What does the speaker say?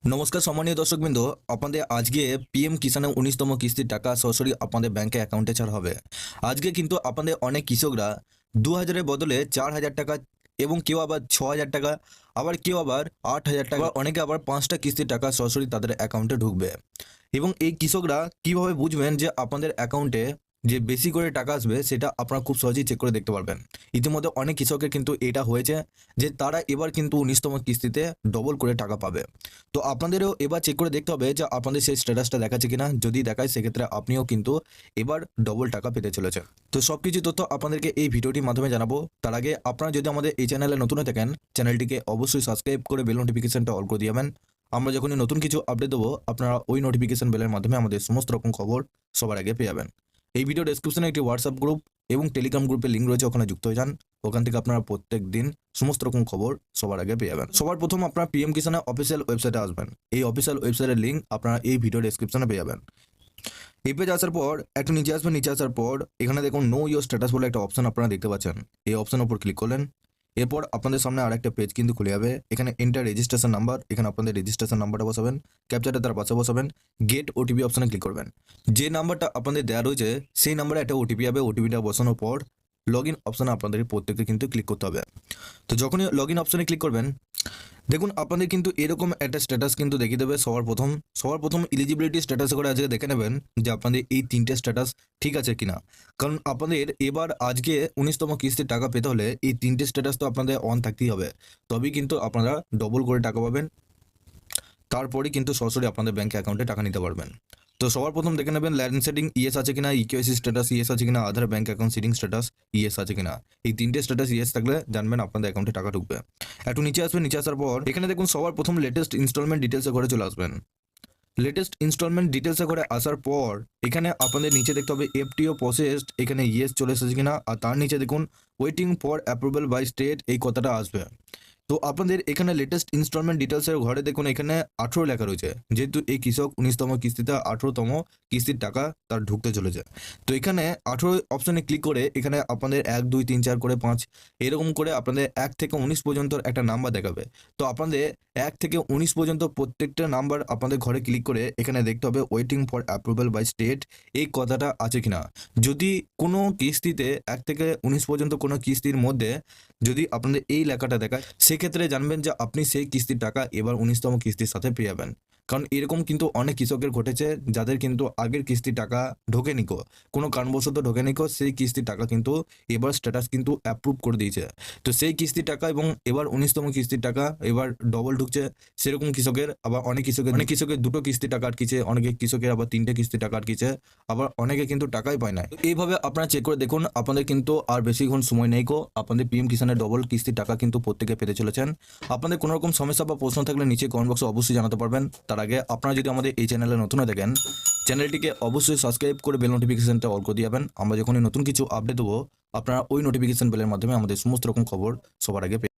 নমস্কার সম্মানীয় দর্শকবৃন্দ, আপনাদের আজকে পিএম কিষাণের ১৯তম কিস্তির টাকা সরাসরি আপনাদের ব্যাংকে অ্যাকাউন্টে ছাড়া হবে। আজকে কিন্তু আপনাদের অনেক কৃষকরা ২,০০০-এর বদলে ৪,০০০ টাকা এবং কেউ আবার ৬,০০০ টাকা, আবার কেউ আবার ৮,০০০ টাকা, অনেকে আবার ৫টা কিস্তির টাকা সরাসরি তাদের অ্যাকাউন্টে ঢুকবে। এবং এই কৃষকরা কিভাবে বুঝবেন যে আপনাদের অ্যাকাউন্টে যে বেশি করে টাকা আসবে সেটা আপনারা খুব সহজেই চেক করে দেখতে পারবেন। ইতিমধ্যে অনেক কৃষকের কিন্তু এটা হয়েছে যে তারা এবার কিন্তু ১৯তম কিস্তিতে ডবল করে টাকা পাবে। তো আপনাদেরও এবার চেক করে দেখতে হবে যে আপনাদের সেই স্ট্যাটাসটা দেখাচ্ছে কিনা। যদি দেখায় সেক্ষেত্রে আপনিও কিন্তু এবার ডবল টাকা পেতে চলেছেন। তো সবকিছু তথ্য আপনাদেরকে এই ভিডিওটির মাধ্যমে জানাবো। তার আগে আপনারা যদি আমাদের এই চ্যানেলে নতুন হয়ে থাকেন, চ্যানেলটিকে অবশ্যই সাবস্ক্রাইব করে বেল নোটিফিকেশনটা অল করে দিবেন। আমরা যখনই নতুন কিছু আপডেট দেবো আপনারা ওই নোটিফিকেশন বেলের মাধ্যমে আমাদের সমস্ত রকম খবর সবার আগে পেয়ে যাবেন। এই ভিডিও ডেসক্রিপশনে একটি হোয়াটসঅ্যাপ গ্রুপ এবং টেলিগ্রাম গ্রুপের লিঙ্ক রয়েছে, ওখানে যুক্ত হয়ে যান। ওখান থেকে আপনারা প্রত্যেক দিন সমস্ত রকম খবর সবার আগে পেয়ে যাবেন। সবার প্রথম আপনারা পিএম কিষাণের অফিসিয়াল ওয়েবসাইটে আসবেন। এই অফিসিয়াল ওয়েবসাইটের লিঙ্ক আপনারা এই ভিডিও ডেসক্রিপশনে পেয়ে যাবেন। এই পেজে আসার পর একটু নিচে আসবেন। নিচে আসার পর এখানে দেখুন নো ইয়োর স্ট্যাটাস বলে একটা অপশন আপনারা দেখতে পাচ্ছেন। এই অপশনের উপর ক্লিক করলেন। এরপর আপনাদের সামনে আরেকটা পেজ কিন্তু খুলে যাবে। এখানে এন্টার রেজিস্ট্রেশন নাম্বার, এখানে আপনাদের রেজিস্ট্রেশন নাম্বারটা বসাবেন, ক্যাপচারটা তার পাশে বসাবেন, গেট ওটিপি অপশনে ক্লিক করবেন। যে নাম্বারটা আপনাদের দেওয়া রয়েছে সেই নাম্বারে একটা ওটিপি যাবে। ওটিপিটা বসানোর পর লগ ইন অপশনে আপনাদের প্রত্যেককে কিন্তু ক্লিক করতে হবে। তো যখনই লগ ইন অপশনে ক্লিক করবেন, দেখুন আপনাদের কিন্তু এরকম একটা স্ট্যাটাস কিন্তু দেখিয়ে দেবে। সবার প্রথম এলিজিবিলিটি স্ট্যাটাসে করে আজকে দেখে নেবেন যে আপনাদের এই ৩টে স্ট্যাটাস ঠিক আছে কিনা। কারণ আপনাদের এবার আজকে ১৯তম কিস্তির টাকা পেতে হলে এই ৩টে স্ট্যাটাস তো আপনাদের অন থাকতেই হবে, তবেই কিন্তু আপনারা ডবল করে টাকা পাবেন। তারপরেই কিন্তু সরাসরি আপনাদের ব্যাংক অ্যাকাউন্টে টাকা নিতে পারবেন। তো সবার প্রথম দেখে নেবেন ল্যান্ড সেটিং ইয়েস আছে কিনা, ইকেওয়াইসি স্ট্যাটাস ইয়েস আছে কিনা, Aadhaar bank account seeding status yes আছে কিনা। এই ৩টে স্ট্যাটাস ইয়েস থাকলে জানবেন আপনাদের অ্যাকাউন্টে টাকা ঢুকবে। একটু নিচে আসবেন। নিচে আসার পর এখানে দেখুন সবার প্রথম লেটেস্ট ইনস্টলমেন্ট ডিটেলসে করে চলে আসবেন। লেটেস্ট ইনস্টলমেন্ট ডিটেলসে করে আসার পর এখানে আপনাদের নিচে দেখতে হবে এফটিও প্রসেসড, এখানে ইয়েস চলে এসেছে কিনা। আর তার নিচে দেখুন waiting for approval by state, এই কথাটা আসবে। তো আপনাদের এখানে লেটেস্ট ইনস্টলমেন্ট ডিটেলসের ঘরে দেখুন এখানে 18 লেখা রয়েছে, যেহেতু এই কৃষক ১৯তম কিস্তিতে 18তম কিস্তির টাকা তার ঢুকতে চলেছে। তো এখানে 18 অপশনে ক্লিক করে এখানে আপনাদের ১ ২ ৩ ৪ করে ৫ এরকম করে আপনাদের ১ থেকে ১৯ পর্যন্ত একটা নাম্বার দেখাবে। তো আপনাদের ১ থেকে ১৯ পর্যন্ত প্রত্যেকটা নাম্বার আপনাদের ঘরে ক্লিক করে এখানে দেখতে হবে waiting for approval by state, এই কথাটা আছে কিনা। যদি কোনো কিস্তিতে ১ থেকে ১৯ পর্যন্ত কোনো কিস্তির মধ্যে যদি আপনাদের এই লেখাটা দেখায় সেক্ষেত্রে জানবেন যে আপনি সেই কিস্তির টাকা এবার ১৯তম কিস্তির সাথে পেয়ে যাবেন। কারণ এরকম কিন্তু অনেক কৃষকের ঘটেছে যাদের কিন্তু আগের কিস্তির টাকা ঢোকেনি কো, কোনো কারণবশত ঢোকেনি কো, সেই কিস্তির টাকা কিন্তু এবার স্ট্যাটাস কিন্তু অ্যাপ্রুভ করে দিয়েছে। তো সেই কিস্তির টাকা এবং এবার ১৯তম কিস্তির টাকা এবার ডবল ঢুকছে। সেরকম কৃষকের আবার অনেক কৃষকের ২টো কিস্তির টাকা আটকিছে, অনেকে কৃষকের আবার ৩টে কিস্তির টাকা আটকিছে, আবার অনেকে কিন্তু টাকাই পায় না। তো এইভাবে আপনারা চেক করে দেখুন, আপনাদের কিন্তু আর বেশিক্ষণ সময় নেই কো, আপনাদের পিএম কিষাণের ডবল কিস্তির টাকা কিন্তু প্রত্যেকে পেতে চলেছেন। আপনাদের কোনো রকম সমস্যা বা প্রশ্ন থাকলে নিচে কমেন্ট বক্সে অবশ্যই জানাতে পারবেন। তার আগে আপনারা যদি আমাদের এই চ্যানেলে নতুন হয়ে থাকেন, চ্যানেলটিকে অবশ্যই সাবস্ক্রাইব করে বেল নোটিফিকেশনটা অল করে দিবেন। আমরা যখনই নতুন কিছু আপডেট দেবো আপনারা ওই নোটিফিকেশন বেলের মাধ্যমে আমাদের সমস্ত রকম খবর সবার আগে